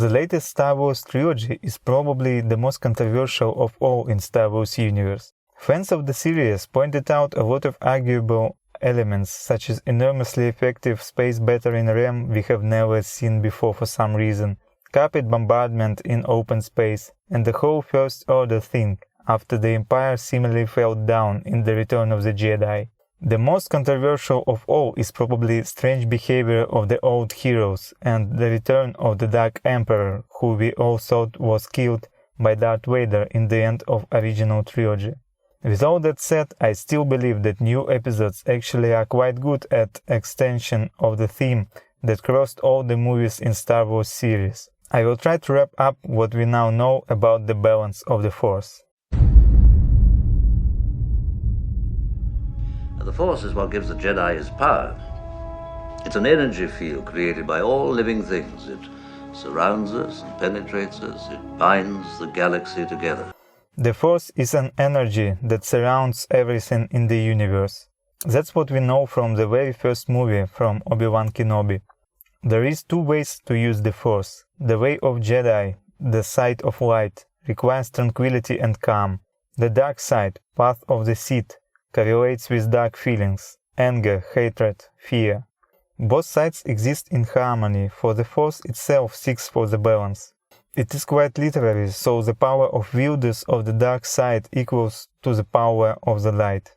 The latest Star Wars trilogy is probably the most controversial of all in Star Wars universe. Fans of the series pointed out a lot of arguable elements, such as enormously effective space battering ram we have never seen before for some reason, carpet bombardment in open space, and the whole First Order thing, after the Empire seemingly fell down in The Return of the Jedi. The most controversial of all is probably strange behavior of the old heroes and the return of the Dark Emperor, who we all thought was killed by Darth Vader in the end of original trilogy. With all that said, I still believe that new episodes actually are quite good at extension of the theme that crossed all the movies in Star Wars series. I will try to wrap up what we now know about the balance of the Force. The Force is what gives the Jedi his power. It's an energy field created by all living things. It surrounds us and penetrates us. It binds the galaxy together. The Force is an energy that surrounds everything in the universe. That's what we know from the very first movie from Obi-Wan Kenobi. There is two ways to use the Force. The way of Jedi, the side of light, requires tranquility and calm. The dark side, path of the Sith, correlates with dark feelings, anger, hatred, fear. Both sides exist in harmony, for the Force itself seeks for the balance. It is quite literary, so the power of wielders of the dark side equals to the power of the light.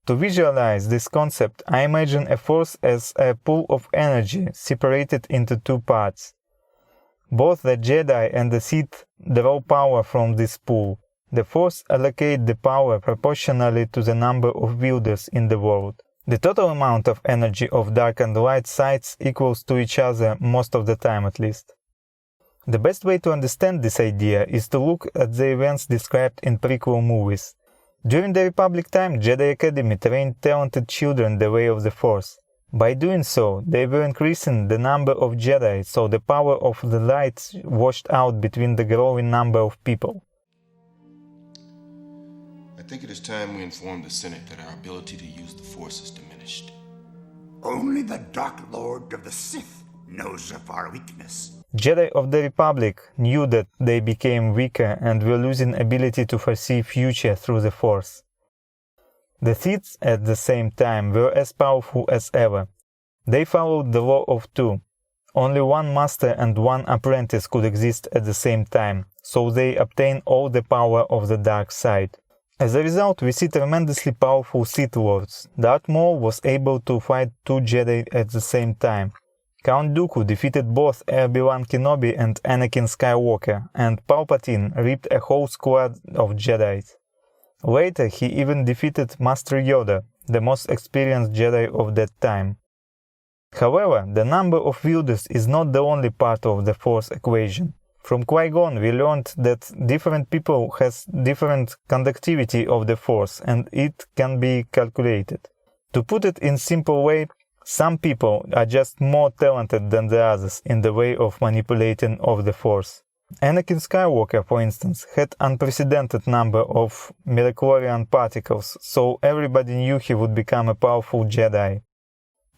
To visualize this concept, I imagine a Force as a pool of energy separated into two parts. Both the Jedi and the Sith draw power from this pool. The Force allocates the power proportionally to the number of wielders in the world. The total amount of energy of dark and light sides equals to each other most of the time at least. The best way to understand this idea is to look at the events described in prequel movies. During the Republic time, Jedi Academy trained talented children the way of the Force. By doing so, they were increasing the number of Jedi, so the power of the light washed out between the growing number of people. I think it is time we inform the Senate that our ability to use the Force is diminished. Only the Dark Lord of the Sith knows of our weakness. Jedi of the Republic knew that they became weaker and were losing ability to foresee future through the Force. The Sith at the same time were as powerful as ever. They followed the law of two. Only one master and one apprentice could exist at the same time, so they obtained all the power of the dark side. As a result, we see tremendously powerful Sith Lords. Darth Maul was able to fight two Jedi at the same time. Count Dooku defeated both Obi-Wan Kenobi and Anakin Skywalker, and Palpatine ripped a whole squad of Jedi. Later, he even defeated Master Yoda, the most experienced Jedi of that time. However, the number of wielders is not the only part of the Force equation. From Qui-Gon we learned that different people has different conductivity of the Force, and it can be calculated. To put it in simple way, some people are just more talented than the others in the way of manipulating of the Force. Anakin Skywalker, for instance, had unprecedented number of midichlorian particles, so everybody knew he would become a powerful Jedi.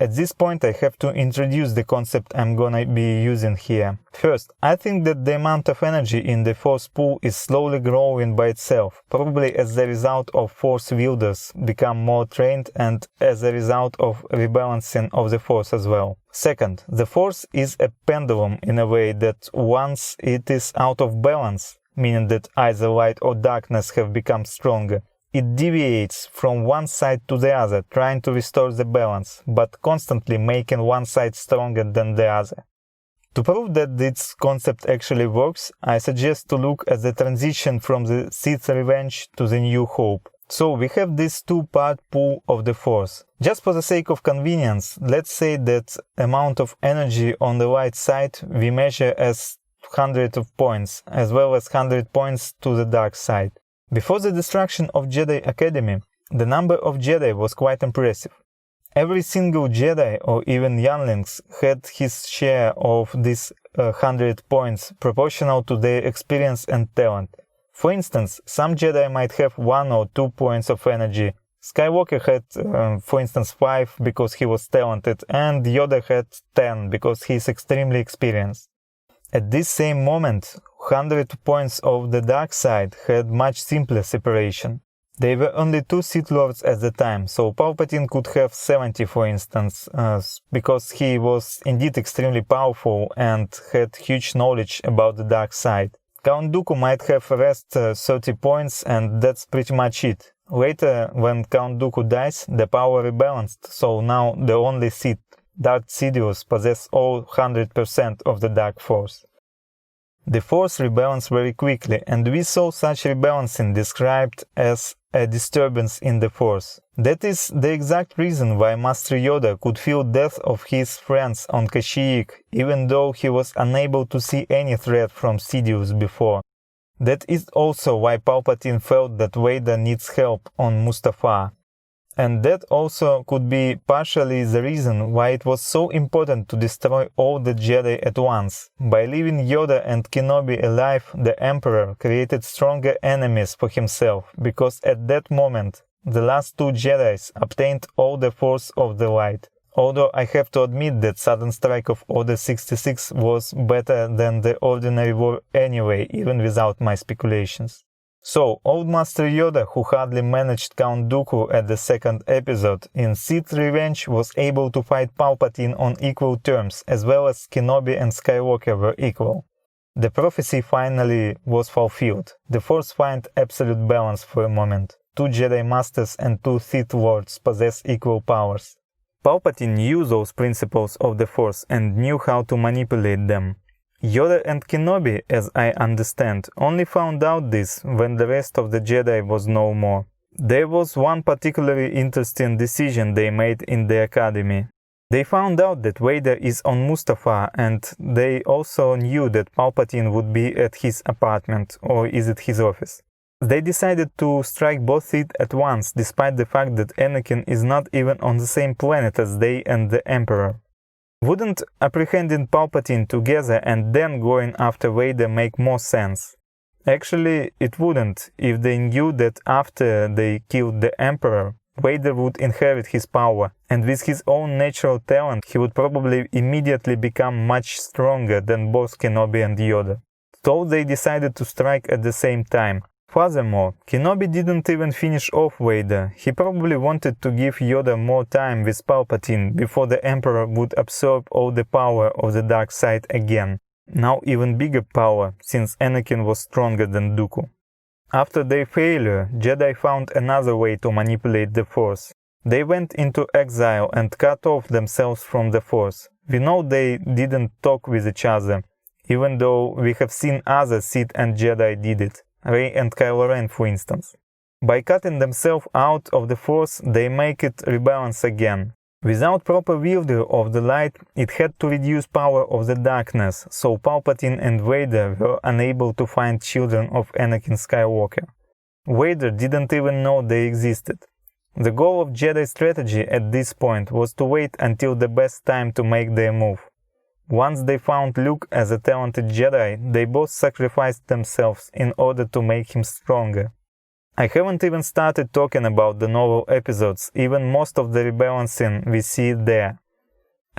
At this point I have to introduce the concept I'm gonna be using here. First, I think that the amount of energy in the Force pool is slowly growing by itself, probably as a result of Force wielders become more trained and as a result of rebalancing of the Force as well. Second, the Force is a pendulum in a way that once it is out of balance, meaning that either light or darkness have become stronger, it deviates from one side to the other, trying to restore the balance, but constantly making one side stronger than the other. To prove that this concept actually works, I suggest to look at the transition from the Sith Revenge to the New Hope. So we have this two-part pool of the Force. Just for the sake of convenience, let's say that amount of energy on the light side we measure as 100 of points, as well as 100 points to the dark side. Before the destruction of Jedi Academy, the number of Jedi was quite impressive. Every single Jedi, or even younglings, had his share of these 100 points proportional to their experience and talent. For instance, some Jedi might have 1 or 2 points of energy. Skywalker had, for instance, 5 because he was talented, and Yoda had 10 because he is extremely experienced. At this same moment, 100 points of the dark side had much simpler separation. There were only 2 Sith Lords at the time, so Palpatine could have 70 for instance, because he was indeed extremely powerful and had huge knowledge about the dark side. Count Dooku might have rest 30 points and that's pretty much it. Later, when Count Dooku dies, the power rebalanced, so now the only Sith, Darth Sidious, possess all 100% of the Dark Force. The Force rebalanced very quickly, and we saw such rebalancing described as a disturbance in the Force. That is the exact reason why Master Yoda could feel death of his friends on Kashyyyk, even though he was unable to see any threat from Sidious before. That is also why Palpatine felt that Vader needs help on Mustafar. And that also could be partially the reason why it was so important to destroy all the Jedi at once. By leaving Yoda and Kenobi alive, the Emperor created stronger enemies for himself, because at that moment, the last 2 Jedis obtained all the Force of the Light. Although I have to admit that sudden strike of Order 66 was better than the ordinary war anyway, even without my speculations. So, Old Master Yoda, who hardly managed Count Dooku at the second episode, in Sith Revenge was able to fight Palpatine on equal terms, as well as Kenobi and Skywalker were equal. The prophecy finally was fulfilled. The Force find absolute balance for a moment. 2 Jedi Masters and 2 Sith Lords possess equal powers. Palpatine knew those principles of the Force and knew how to manipulate them. Yoda and Kenobi, as I understand, only found out this when the rest of the Jedi was no more. There was one particularly interesting decision they made in the Academy. They found out that Vader is on Mustafar, and they also knew that Palpatine would be at his apartment, or is it his office. They decided to strike both Sith at once, despite the fact that Anakin is not even on the same planet as they and the Emperor. Wouldn't apprehending Palpatine together and then going after Vader make more sense? Actually, it wouldn't, if they knew that after they killed the Emperor, Vader would inherit his power, and with his own natural talent he would probably immediately become much stronger than both Kenobi and Yoda. So they decided to strike at the same time. Furthermore, Kenobi didn't even finish off Vader. He probably wanted to give Yoda more time with Palpatine before the Emperor would absorb all the power of the dark side again. Now even bigger power, since Anakin was stronger than Dooku. After their failure, Jedi found another way to manipulate the Force. They went into exile and cut off themselves from the Force. We know they didn't talk with each other, even though we have seen other Sith and Jedi did it. Rey and Kylo Ren, for instance. By cutting themselves out of the Force, they make it rebalance again. Without proper wielder of the light, it had to reduce power of the darkness, so Palpatine and Vader were unable to find children of Anakin Skywalker. Vader didn't even know they existed. The goal of Jedi strategy at this point was to wait until the best time to make their move. Once they found Luke as a talented Jedi, they both sacrificed themselves in order to make him stronger. I haven't even started talking about the novel episodes, even most of the rebalancing we see there.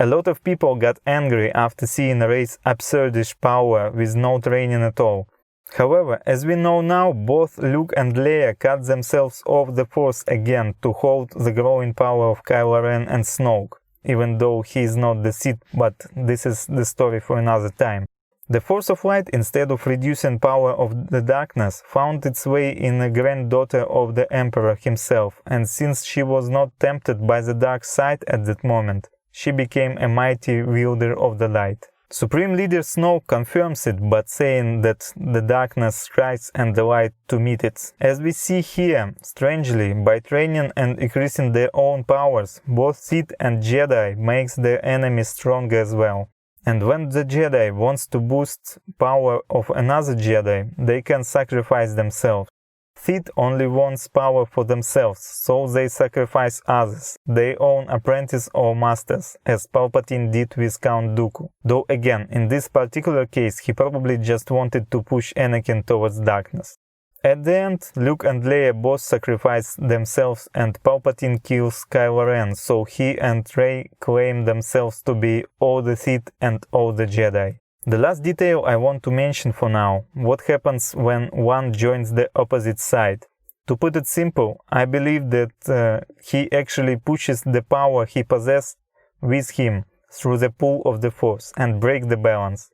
A lot of people got angry after seeing Rey's absurdish power with no training at all. However, as we know now, both Luke and Leia cut themselves off the Force again to hold the growing power of Kylo Ren and Snoke. Even though he is not the Sith, but this is the story for another time. The Force of Light, instead of reducing power of the darkness, found its way in a granddaughter of the Emperor himself, and since she was not tempted by the dark side at that moment, she became a mighty wielder of the light. Supreme Leader Snoke confirms it, but saying that the darkness strives and the light to meet it. As we see here, strangely, by training and increasing their own powers, both Sith and Jedi makes their enemies stronger as well. And when the Jedi wants to boost power of another Jedi, they can sacrifice themselves. Sith only wants power for themselves, so they sacrifice others, their own apprentices or masters, as Palpatine did with Count Dooku. Though again, in this particular case, he probably just wanted to push Anakin towards darkness. At the end, Luke and Leia both sacrifice themselves and Palpatine kills Kylo Ren, so he and Rey claim themselves to be all the Sith and all the Jedi. The last detail I want to mention for now, what happens when one joins the opposite side. To put it simple, I believe that he actually pushes the power he possesses with him through the pull of the Force and breaks the balance.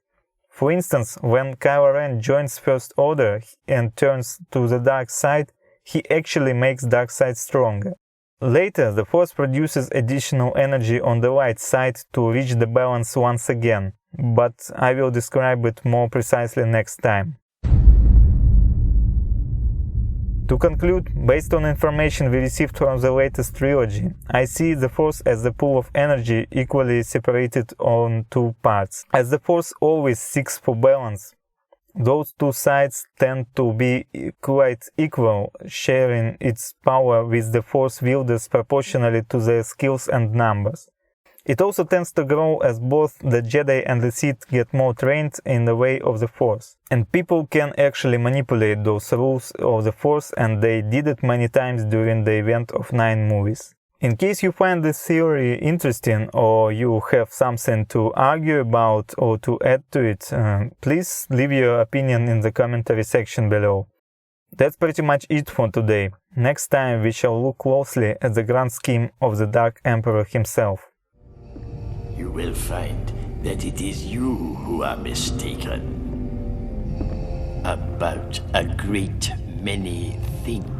For instance, when Kylo Ren joins First Order and turns to the dark side, he actually makes dark side stronger. Later, the Force produces additional energy on the light side to reach the balance once again, but I will describe it more precisely next time. To conclude, based on information we received from the latest trilogy, I see the Force as a pool of energy equally separated on two parts. As the Force always seeks for balance, those two sides tend to be quite equal, sharing its power with the Force wielders proportionally to their skills and numbers. It also tends to grow as both the Jedi and the Sith get more trained in the way of the Force. And people can actually manipulate those rules of the Force, and they did it many times during the event of 9 movies. In case you find this theory interesting or you have something to argue about or to add to it, please leave your opinion in the commentary section below. That's pretty much it for today. Next time we shall look closely at the grand scheme of the Dark Emperor himself. You will find that it is you who are mistaken about a great many things.